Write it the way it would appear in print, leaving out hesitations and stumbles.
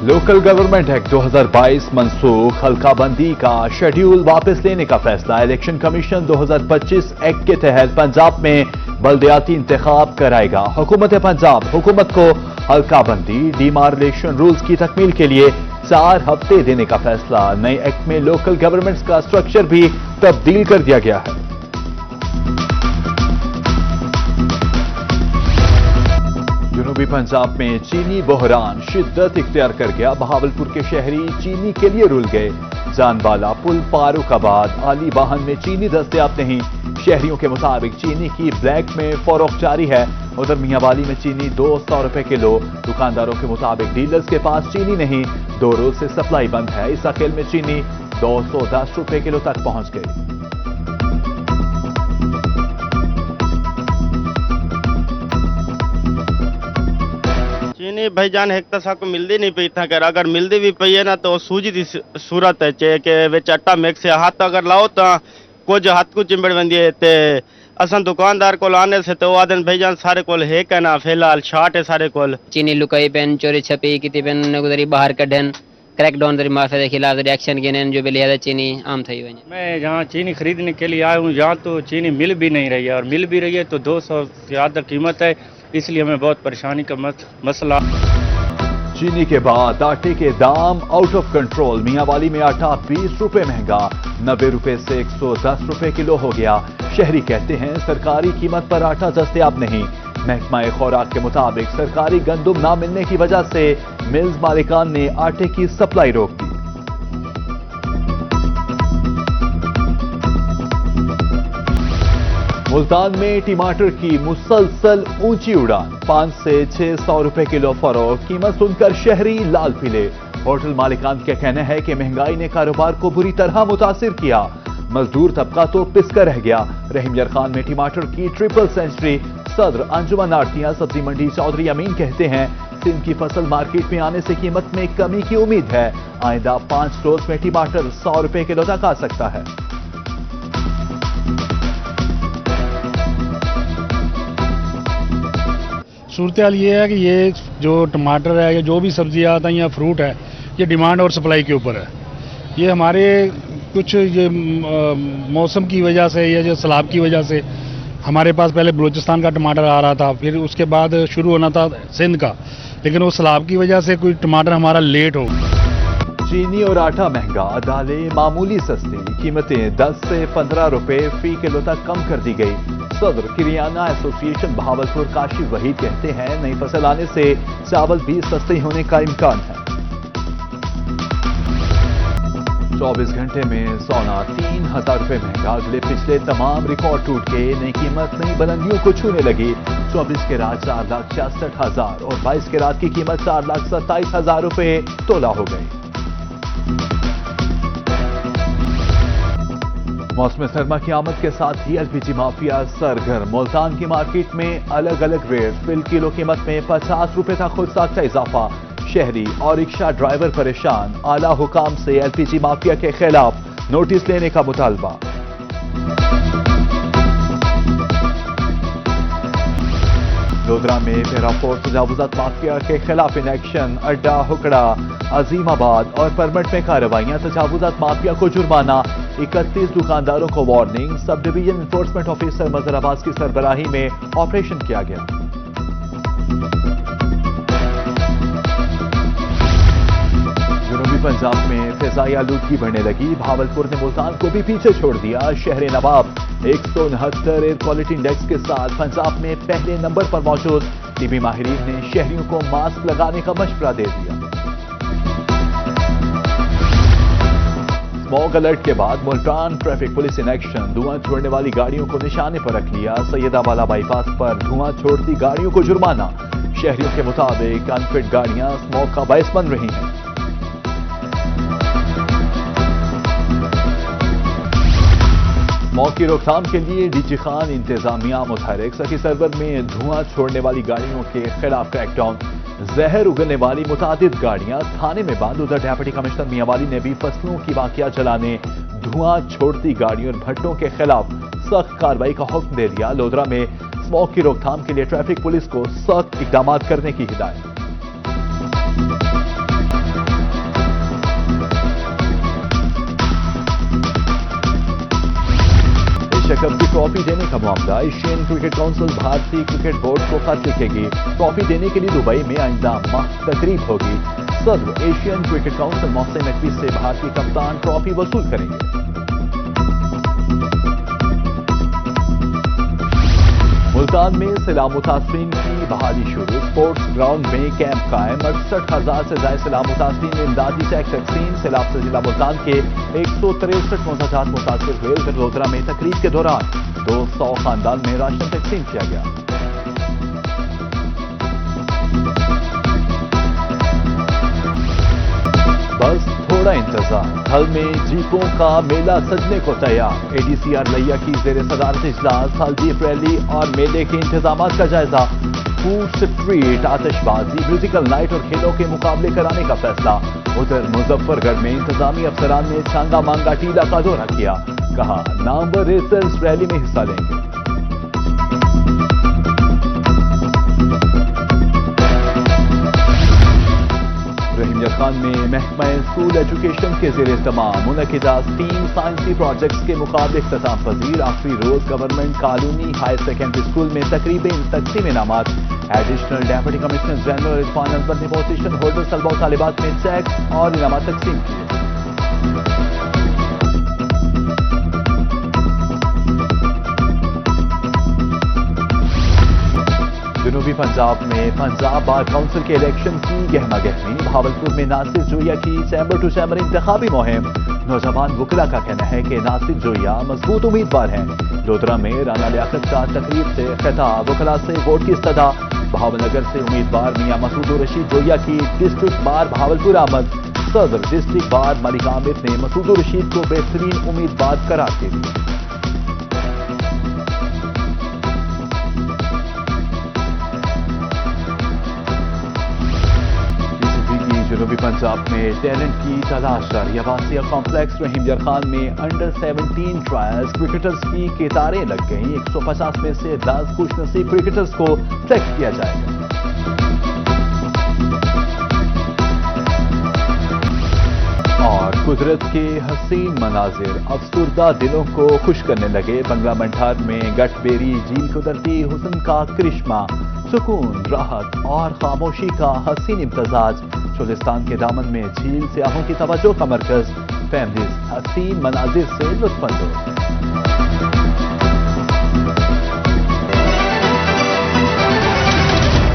Local government act 2022 मनसूख, हल्का बंदी का शेड्यूल वापस लेने का फैसला। इलेक्शन कमीशन 2025 एक्ट के तहत पंजाब में बल्दियाती इंतखाब कराएगा। हुकूमत पंजाब हुकूमत को हल्का बंदी डिमार्केशन रूल्स की तकमील के लिए 4 हफ्ते देने का फैसला। नए एक्ट में लोकल गवर्नमेंट्स का स्ट्रक्चर भी तब्दील कर दिया गया है। जनूबी पंजाब में चीनी बहरान शिद्दत इख्तियार कर गया। बहावलपुर के शहरी चीनी के लिए रुल गए। जानवाला पुल फारूकाबाद आली वाहन में चीनी दस्तयाब नहीं। शहरियों के मुताबिक चीनी की ब्लैक में फरोख्त जारी है। उधर मियांवाली में चीनी 200 रुपए किलो। दुकानदारों के मुताबिक डीलर्स के पास चीनी नहीं, 2 रोज से सप्लाई बंद है। इस अकेल में चीनी 210 रुपए किलो तक पहुंच गई। चीनी भाईजान एक तो साको मिलती नहीं पई था कर, अगर मिलती भी पई है ना तो सूजी की सूरत है चे के विच आटा मिक्स है। हाथ अगर लाओ तो कुछ हाथ को चिंबड़ वेंदी है ते असन दुकानदार को आने से तो आदन भाईजान सारे कोल है कहना फिलहाल शार्ट है सारे कोल। चीनी लुकाई पेन चोरी छपी की पेन गुजरी बाहर कढ़न क्रैकडाउन दरी माफिया के खिलाफ एक्शन गिने जो भी लिया चीनी आम थी हुई। मैं जहाँ चीनी खरीदने के लिए आया हूँ, यहाँ तो चीनी मिल भी नहीं रही है, और मिल भी रही है तो 200 से ज़्यादा कीमत है, इसलिए हमें बहुत परेशानी का मसला। चीनी के बाद आटे के दाम आउट ऑफ कंट्रोल। मियांवाली में आटा 20 रुपए महंगा, 90 रुपए से 110 रुपए किलो हो गया। शहरी कहते हैं सरकारी कीमत पर आटा दस्तयाब नहीं। महकमा खुराक के मुताबिक सरकारी गंदुम ना मिलने की वजह से मिल्स मालिकान ने आटे की सप्लाई रोक दी। मुल्तान में टमाटर की मुसलसल ऊंची उड़ान, 5 से 600 रुपए किलो फरोख्त। कीमत सुनकर शहरी लाल पीले। होटल मालिकान का कहना है कि महंगाई ने कारोबार को बुरी तरह मुतासिर किया। मजदूर तबका तो पिसका रह गया। रहीम यार खान में टमाटर की ट्रिपल सेंचुरी। सदर अंजुमन आड़तिया सब्जी मंडी चौधरी अमीन कहते हैं सिंध की फसल मार्केट में आने से कीमत में कमी की उम्मीद है। आइंदा 5 रोज में टमाटर 100 रुपए किलो तक आ सकता है। सूरत हाल ये है कि ये जो टमाटर है या जो भी सब्जियां आता हैं या फ्रूट है, ये डिमांड और सप्लाई के ऊपर है। ये हमारे कुछ ये मौसम की वजह से या जो सैलाब की वजह से हमारे पास पहले बलूचिस्तान का टमाटर आ रहा था, फिर उसके बाद शुरू होना था सिंध का, लेकिन वो सैलाब की वजह से कोई टमाटर हमारा लेट हो। चीनी और आटा महंगा, दालें मामूली सस्ती। कीमतें 10 से 15 रुपए फी किलो तक कम कर दी गई। सदर किरियाना एसोसिएशन बहावलपुर काशिफ वहीद कहते हैं नई फसल आने से चावल भी सस्ते होने का इम्कान है। 24 घंटे में सोना 3000 रुपए महंगा। अगले पिछले तमाम रिकॉर्ड टूट के नई कीमत नई बुलंदियों को छूने लगी। 24 के रात 4,66,000 और 22 के रात की कीमत 4,27,000 रुपए तोला हो गई। मौसम सरमा की आमद के साथ ही एलपीजी माफिया सरगर्म। मुल्तान की मार्केट में अलग अलग रेट। फिल किलो कीमत में 50 रुपए तक खुद साख्ता इजाफा। शहरी और रिक्शा ड्राइवर परेशान। आला हुकाम से एलपीजी माफिया के खिलाफ नोटिस लेने का मुतालबा। लोधरा में पेराफोर्स तजावुजात माफिया के खिलाफ इन एक्शन। अड्डा हुकड़ा अजीमाबाद और परमट में कार्रवाइयां। तजावुजात माफिया को जुर्माना। 31 दुकानदारों को warning. Sub division enforcement officer Mazhar Abbas की सरबराही में ऑपरेशन किया गया। जनूबी पंजाब में फिजाई आलूदगी बढ़ने लगी। भावलपुर ने मुल्तान को भी पीछे छोड़ दिया। शहर नवाब 169 एयर क्वालिटी इंडेक्स के साथ पंजाब में पहले नंबर पर मौजूद। टीबी माहिरीन ने शहरियों को मास्क लगाने का मशवरा दे दिया। स्मॉग अलर्ट के बाद Multan traffic police in action. धुआं छोड़ने वाली गाड़ियों को निशाने पर रख लिया। सैयदावाला बाईपास पर धुआं छोड़ती गाड़ियों को जुर्माना। शहरियों के मुताबिक अनफिट गाड़ियां स्मॉग का बायस बन रही हैं। स्मॉग की रोकथाम के लिए डीजी खान इंतजामिया मुतहरिक। सखी सरवर में धुआं छोड़ने वाली गाड़ियों के खिलाफ क्रैकडाउन। जहर उगलने वाली मुतादिद गाड़ियां थाने में बंद। उधर डेप्यूटी कमिश्नर मियांवाली ने भी फसलों की वाकया जलाने, धुआं छोड़ती गाड़ियों और भट्टों के खिलाफ सख्त कार्रवाई का हुक्म दे दिया। लोधरा में स्मॉग की रोकथाम के लिए ट्रैफिक पुलिस को सख्त इकदाम करने की हिदायत। एशिया कप की ट्रॉफी देने का मामला। एशियन क्रिकेट काउंसिल भारतीय क्रिकेट बोर्ड को खत लिखेगी। ट्रॉफी देने के लिए दुबई में आइंदा माह तकरीब होगी। सदर Asian cricket council Mohsin Naqvi से भारतीय कप्तान ट्रॉफी वसूल करेंगे। मुल्तान में सैलाब मुतासरीन की बहाली शुरू। स्पोर्ट्स ग्राउंड में कैंप कायम। 68,000 से ज्यादा सैलाब मुतासरीन में इमदादी चेक तकसीम। सैलाब से जिला मुल्तान के 163 मोहताजात मुतासर हुए। उधर लोधरा में तकरीब के दौरान 200 खानदान में राशन तकसीम किया गया। बस थोड़ा इंतजार, हल में जीपों का मेला सजने को तैयार। एडीसीआर लिया की जेर सदारत इजलास हल्दी रैली और मेले के इंतजाम का जायजा। फूड स्ट्रीट, आतिशबाजी, म्यूजिकल नाइट और खेलों के मुकाबले कराने का फैसला। उधर मुजफ्फरगढ़ में इंतजामी अफसरान ने छांगा मांगा टीला का दौरा किया। कहा नामवर रेसर्स रैली में हिस्सा लेंगे। रहीम खान में महकमा स्कूल एजुकेशन के जेर तमाम मुनकिदा स्टीम साइंसी प्रोजेक्ट्स के मुकाबले इख्तिताम पजीर। आखिरी रोज government colony higher secondary school में तकरीबन तकसीम इनामात। Additional deputy commissioner general Irfan Anwar ने पोजीशन होल्डर तलबा तालिबात में चेक और इनामात तकसीम किए। जनूबी पंजाब में पंजाब बार काउंसिल के इलेक्शन की गहमा गहमी। भावलपुर में नासिर जोया की चैम्बर टू चैम्बर इंतखाबी मुहिम। नौजवान वकला का कहना है कि नासिर जोया मजबूत उम्मीदवार हैं। लोधरा में राना लियाकत का तकरीब से खिताब। वकला से वोट की इस्तदा। भावनगर से उम्मीदवार मियां मसूद रशीद जोया की डिस्ट्रिक्ट बार भावलपुर आमद। सदर डिस्ट्रिक्ट बार मलिक आमिर ने मसूद रशीद को बेहतरीन उम्मीदवार करार दे दी। जनूबी पंजाब में टैलेंट की तलाश जारी। आवासीय कॉम्प्लेक्स रहीम खान में अंडर 17 ट्रायल्स क्रिकेटर्स की कतारें लग गईं। 150 में से 10 खुशनसीब क्रिकेटर्स को सेलेक्ट किया जाएगा। और कुदरत के हसीन मनाजिर अफसुर्दा दिलों को खुश करने लगे। बंगला मंठार में गटबेरी झील कुदरती हुस्न का करिश्मा। सुकून, राहत और खामोशी का हसीन इम्तजाज। चोलिस्तान के दामन में झील सियाहों की तवज्जो का मरकज। फैमिलीज हसीन मनाजिर से लुत्फ अंदोज।